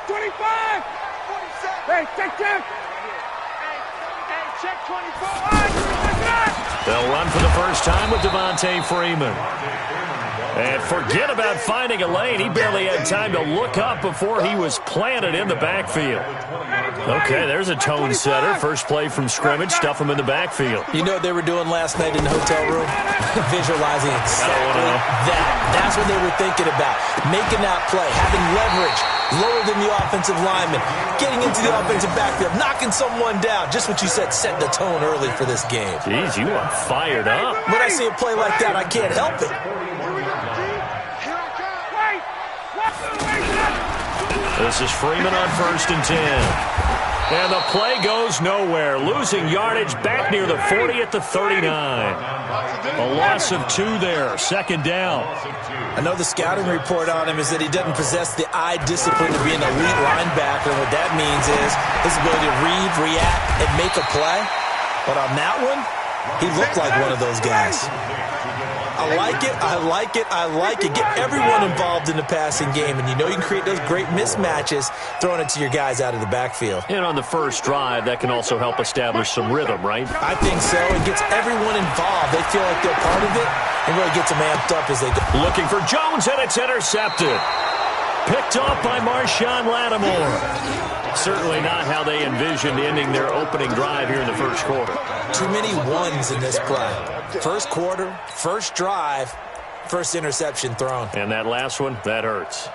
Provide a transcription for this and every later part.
25! Hey, check! Hey, check 24! They'll run for the first time with Devontae Freeman. And forget about finding a lane. He barely had time to look up before he was planted in the backfield. Okay, there's a tone setter. First play from scrimmage, stuff him in the backfield. You know what they were doing last night in the hotel room? Visualizing exactly that. That's what they were thinking about. Making that play, having leverage, lower than the offensive lineman, getting into the offensive backfield, knocking someone down. Just what you said, set the tone early for this game. Jeez, you are fired up. When I see a play like that, I can't help it. This is Freeman on 1st and 10. And the play goes nowhere. Losing yardage back near the 40 at the 39. A loss of 2 there. Second down. I know the scouting report on him is that he doesn't possess the eye discipline to be an elite linebacker. And what that means is his ability to read, react, and make a play. But on that one, he looked like one of those guys. I like it, I like it, I like it. Get everyone involved in the passing game, and you know you can create those great mismatches throwing it to your guys out of the backfield. And on the first drive, that can also help establish some rhythm, right? I think so. It gets everyone involved. They feel like they're part of it, and really gets them amped up as they go. Looking for Jones, and it's intercepted. Picked off by Marshawn Lattimore. Certainly not how they envisioned ending their opening drive here in the first quarter. Too many ones in this play. First quarter, first drive, first interception thrown. And that last one, that hurts.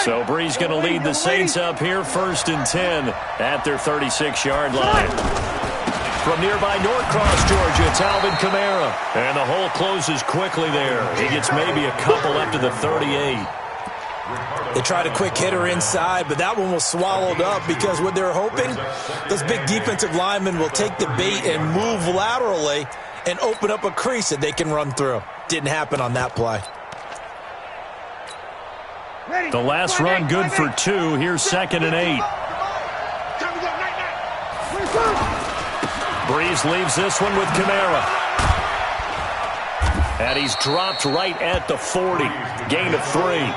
So Bree's going to lead the Saints up here, 1st and 10 at their 36-yard line. From nearby Norcross, Georgia, it's Alvin Kamara. And the hole closes quickly there. He gets maybe a couple up to the 38. They tried a quick hitter inside, but that one was swallowed up because what they're hoping, those big defensive linemen will take the bait and move laterally and open up a crease that they can run through. Didn't happen on that play. The last run good for 2. Here's 2nd and 8. Breeze leaves this one with Kamara. And he's dropped right at the 40. Gain of 3.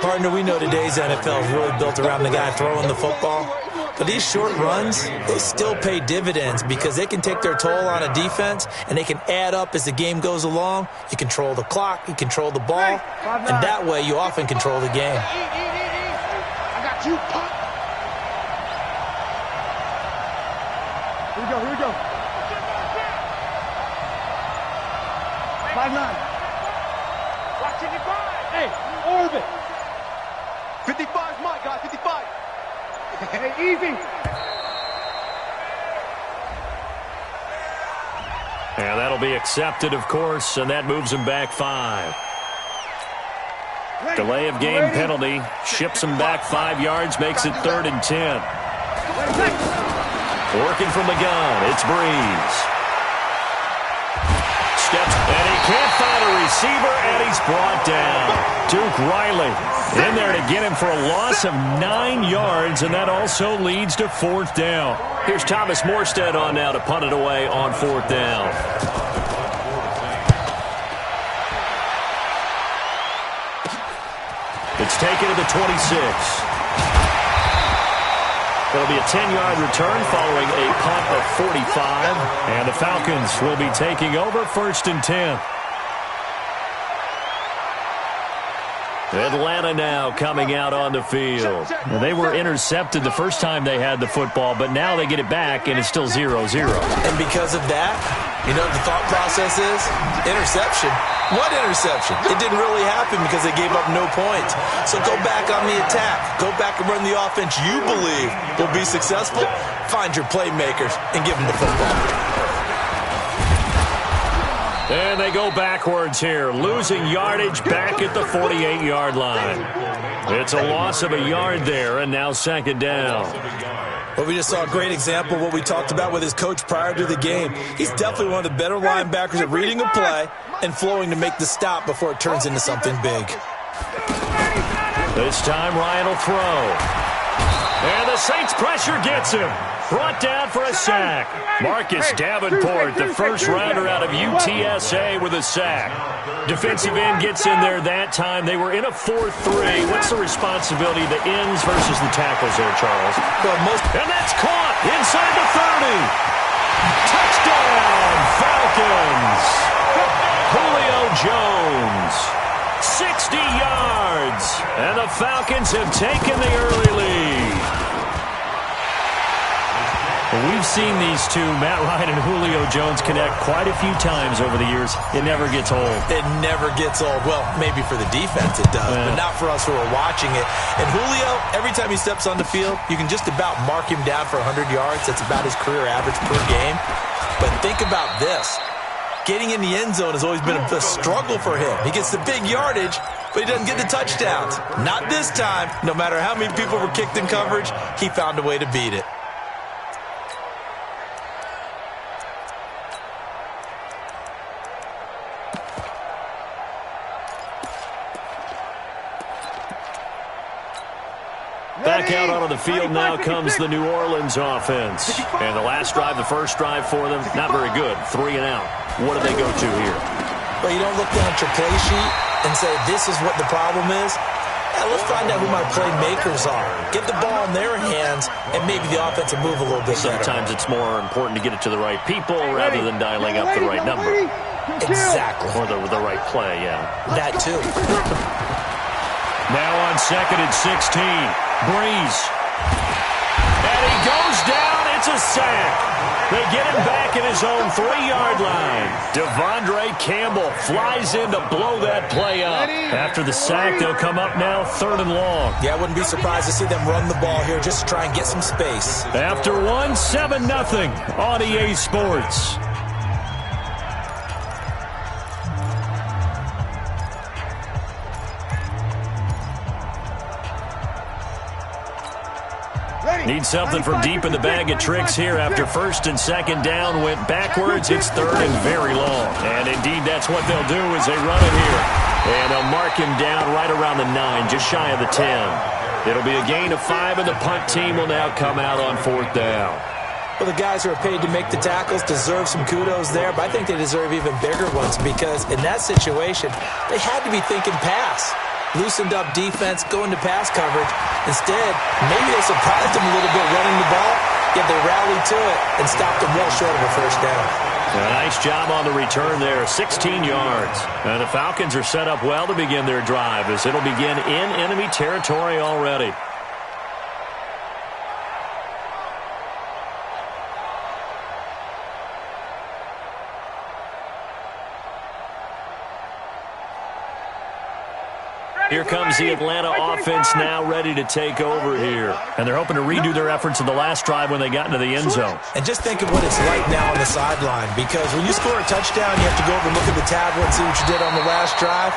Partner, we know today's NFL is really built around the guy throwing the football. But these short runs, they still pay dividends because they can take their toll on a defense and they can add up as the game goes along. You control the clock, you control the ball, and that way you often control the game. I got you, punk. Here we go. 5-9. Watching the grind. Hey, orbit. 55 is my guy, 55. Hey, easy. And that'll be accepted, of course, and that moves him back 5. Delay of game penalty. Ships him back 5 yards, makes it 3rd and 10. Working from the gun, it's Breeze. Steps, and he can't find a receiver, and he's brought down. Duke Riley in there to get him for a loss of 9 yards, and that also leads to 4th down. Here's Thomas Morstead on now to punt it away on 4th down. It's taken to the 26. It'll be a 10-yard return following a punt of 45. And the Falcons will be taking over 1st and 10. Atlanta now coming out on the field. Well, they were intercepted the first time they had the football, but now they get it back, and it's still 0-0. And because of that, you know what the thought process is? Interception. What interception? It didn't really happen because they gave up no points. So go back on the attack. Go back and run the offense you believe will be successful. Find your playmakers and give them the football. And they go backwards here, losing yardage back at the 48-yard line. It's a loss of a yard there, and now 2nd down. Well, we just saw a great example of what we talked about with his coach prior to the game. He's definitely one of the better linebackers at reading a play and flowing to make the stop before it turns into something big. This time Ryan will throw. And the Saints pressure gets him. Brought down for a sack. Marcus Davenport, the first rounder out of UTSA with a sack. Defensive end gets in there that time. They were in a 4-3. What's the responsibility of the ends versus the tackles there, Charles? And that's caught inside the 30. Touchdown, Falcons. Julio Jones, 60 yards. And the Falcons have taken the early lead. We've seen these two, Matt Ryan and Julio Jones, connect quite a few times over the years. It never gets old. It never gets old. Well, maybe for the defense it does, but not for us who are watching it. And Julio, every time he steps on the field, you can just about mark him down for 100 yards. That's about his career average per game. But think about this. Getting in the end zone has always been a struggle for him. He gets the big yardage, but he doesn't get the touchdowns. Not this time. No matter how many people were kicked in coverage, he found a way to beat it. Back out onto the field now comes the New Orleans offense. And the last drive, the first drive for them, not very good. 3 and out. What do they go to here? Well, you don't look down at your play sheet and say, this is what the problem is. Yeah, let's find out who my playmakers are. Get the ball in their hands, and maybe the offense will move a little bit better. Sometimes it's more important to get it to the right people rather than dialing up the right number. Exactly. Or the right play, yeah. That too. Now on 2nd and 16. Breeze. And he goes down. It's a sack. They get him back at his own 3-yard line. Devondre Campbell flies in to blow that play up. After the sack, they'll come up now 3rd and long. Yeah, I wouldn't be surprised to see them run the ball here just to try and get some space. After 7-0 on EA Sports. Need something from deep in the bag of tricks here after 1st and 2nd down went backwards. It's 3rd and very long. And indeed, that's what they'll do as they run it here. And they'll mark him down right around the 9, just shy of the 10. It'll be a gain of 5, and the punt team will now come out on 4th down. Well, the guys who are paid to make the tackles deserve some kudos there, but I think they deserve even bigger ones because in that situation, they had to be thinking pass. Loosened up defense, going to pass coverage. Instead, maybe they surprised them a little bit running the ball, yet they rallied to it and stopped them well short of a 1st down. A nice job on the return there, 16 yards. And the Falcons are set up well to begin their drive as it'll begin in enemy territory already. Here comes the Atlanta offense now ready to take over here. And they're hoping to redo their efforts in the last drive when they got into the end zone. And just think of what it's like now on the sideline, because when you score a touchdown, you have to go over and look at the tablet and see what you did on the last drive.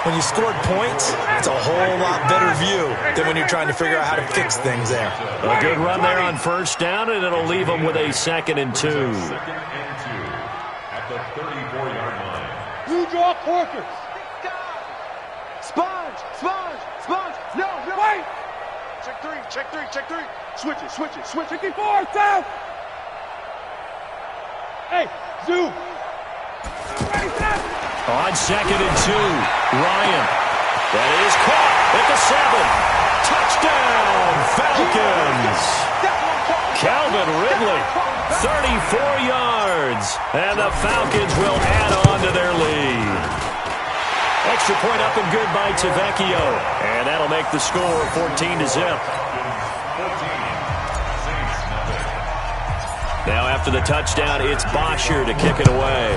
When you scored points, it's a whole lot better view than when you're trying to figure out how to fix things there. A good run there on 1st down, and it'll leave them with a 2nd and 2. At the 34-yard line. You draw corkers. Sponge! No, wait! Check three. Switch it. 54, down! Hey, zoom! On 2nd and 2, Ryan. That is caught at the 7. Touchdown, Falcons! Calvin Ridley, 34 yards. And the Falcons will add on to their lead. Extra point up and good by Tavecchio. And that'll make the score 14-0. Now after the touchdown, it's Bosher to kick it away.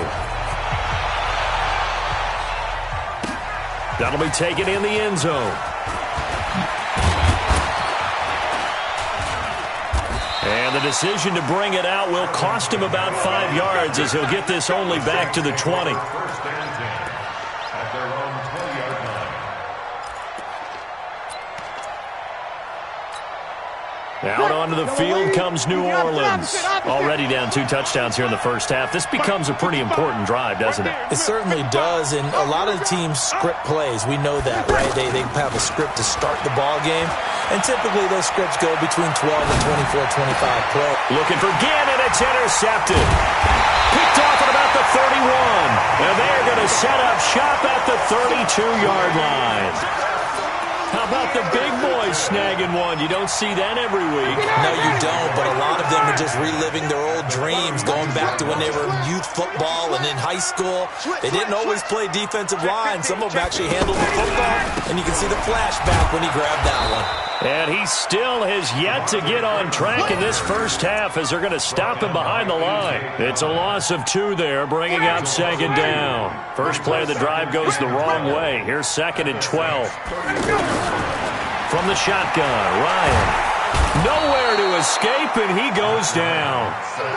That'll be taken in the end zone. And the decision to bring it out will cost him about 5 yards as he'll get this only back to the 20. Out onto the field comes New Orleans. Already down 2 touchdowns here in the first half. This becomes a pretty important drive, doesn't it? It certainly does, and a lot of the teams script plays. We know that, right? They have a script to start the ball game, and typically those scripts go between 12 and 24, 25 plays. Looking for Gannon. It's intercepted. Picked off at about the 31. And they're going to set up shop at the 32-yard line. How about the big boys snagging one? You don't see that every week. No, you don't, but a lot of them are just reliving their old dreams, going back to when they were in youth football and in high school. They didn't always play defensive line. Some of them actually handled the football, and you can see the flashback when he grabbed that one. And he still has yet to get on track in this first half as they're going to stop him behind the line. It's a loss of 2 there, bringing up second down. First play of the drive goes the wrong way. Here's 2nd and 12. From the shotgun, Ryan. Nowhere to escape, and he goes down.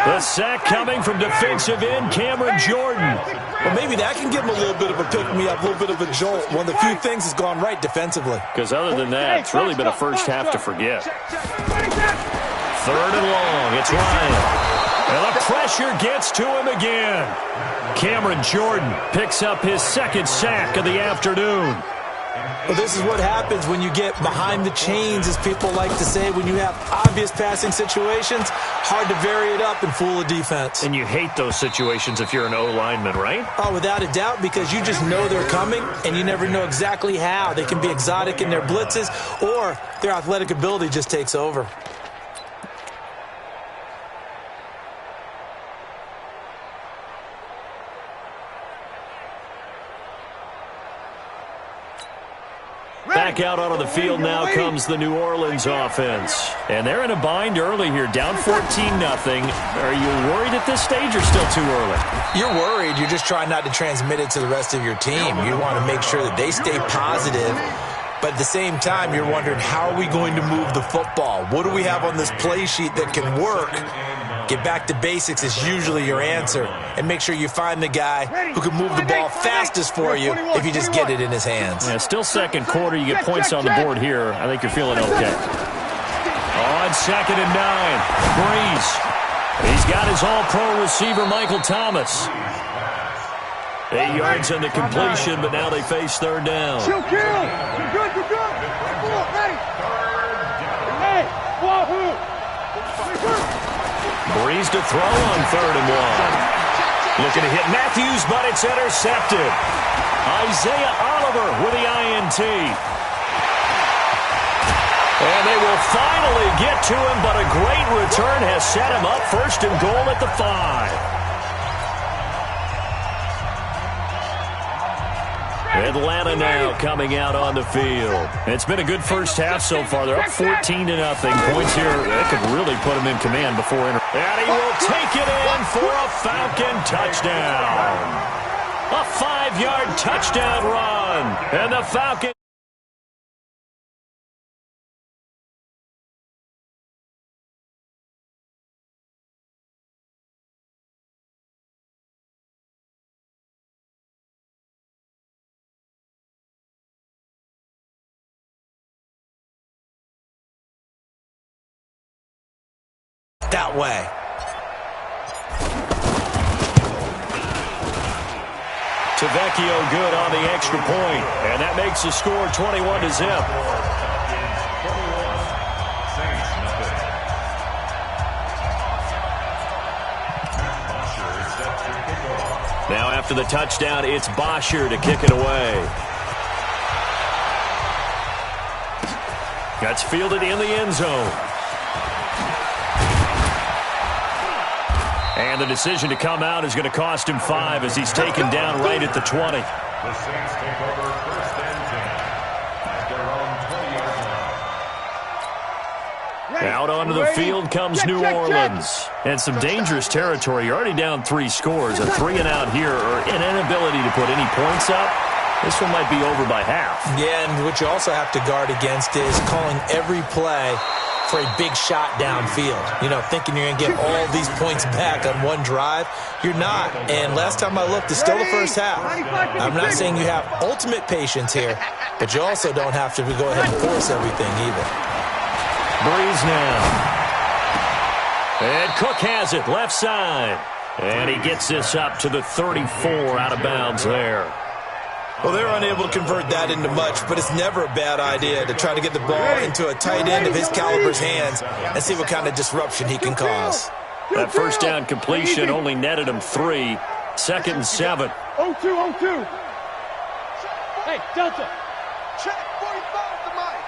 The sack coming from defensive end Cameron Jordan. Well, maybe that can give him a little bit of a pick-me-up, a little bit of a jolt. One of the few things has gone right defensively. Because other than that, it's really been a first half to forget. 3rd and long, it's Ryan. And the pressure gets to him again. Cameron Jordan picks up his 2nd sack of the afternoon. Well, this is what happens when you get behind the chains, as people like to say. When you have obvious passing situations, hard to vary it up and fool a defense. And you hate those situations if you're an O-lineman, right? Oh, without a doubt, because you just know they're coming, and you never know exactly how. They can be exotic in their blitzes, or their athletic ability just takes over. Back out onto the field now comes the New Orleans offense. And they're in a bind early here, down 14-0. Are you worried at this stage or still too early? You're worried. You're just trying not to transmit it to the rest of your team. You want to make sure that they stay positive. But at the same time, you're wondering, how are we going to move the football? What do we have on this play sheet that can work? Get back to basics is usually your answer. And make sure you find the guy who can move the ball fastest for you if you just get it in his hands. Yeah, still second quarter. You get points on the board here. I think you're feeling okay. On 2nd and 9, Breeze. He's got his all-pro receiver, Michael Thomas. 8 yards on the completion, but now they face 3rd down. Chill, kill. You're good, you're good. Come on, ready. Hey, wahoo. Breeze to throw on 3rd and 1. Looking to hit Matthews, but it's intercepted. Isaiah Oliver with the INT. And they will finally get to him, but a great return has set him up 1st and goal at the 5. Atlanta now coming out on the field. It's been a good first half so far. They're up 14-0. Points here, that could really put them in command before. And he will take it in for a Falcon touchdown. A 5-yard touchdown run. And the Falcons. That way. Tavecchio good on the extra point, and that makes the score 21-0. Now after the touchdown, it's Bosher to kick it away. That's fielded in the end zone. And the decision to come out is going to cost him 5 as he's taken down right at the 20. The Saints take over 1st and 10 at their own 20-yard line. Out onto the field comes New Orleans. And some dangerous territory. You're already down 3 scores. A 3 and out here, or an inability to put any points up. This one might be over by half. Yeah, and what you also have to guard against is calling every play for a big shot downfield. You know, thinking you're going to get all these points back on one drive. You're not. And last time I looked, it's still the first half. I'm not saying you have ultimate patience here, but you also don't have to go ahead and force everything either. Breeze now. And Cook has it, left side. And he gets this up to the 34 out of bounds there. Well, they're unable to convert that into much, but it's never a bad idea to try to get the ball into a tight end of his caliber's hands and see what kind of disruption he can cause. That first down completion only netted him 3. 2nd and 7. 0-2. Hey, Delta. Check 45 to Mike.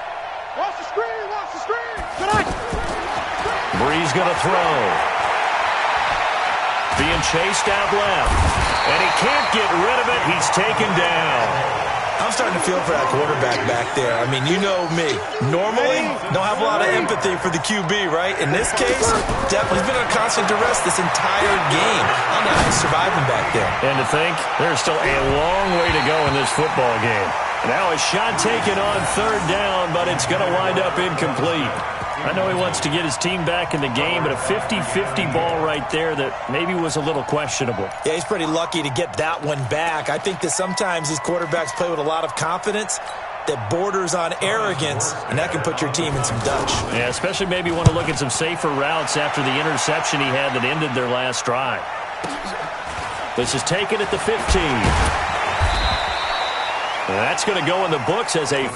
Watch the screen. Tonight. Breeze going to throw. Being chased out left. And he can't get rid of it. He's taken down. I'm starting to feel for that quarterback back there. I mean, you know me. Normally, don't have a lot of empathy for the QB, right? In this case, definitely he's been under constant duress this entire game. I don't know how he's surviving back there. And to think, there's still a long way to go in this football game. Now a shot taken on 3rd down, but it's going to wind up incomplete. I know he wants to get his team back in the game, but a 50-50 ball right there that maybe was a little questionable. Yeah, he's pretty lucky to get that one back. I think that sometimes these quarterbacks play with a lot of confidence that borders on arrogance, and that can put your team in some Dutch. Yeah, especially maybe want to look at some safer routes after the interception he had that ended their last drive. This is taken at the 15. And that's going to go in the books as a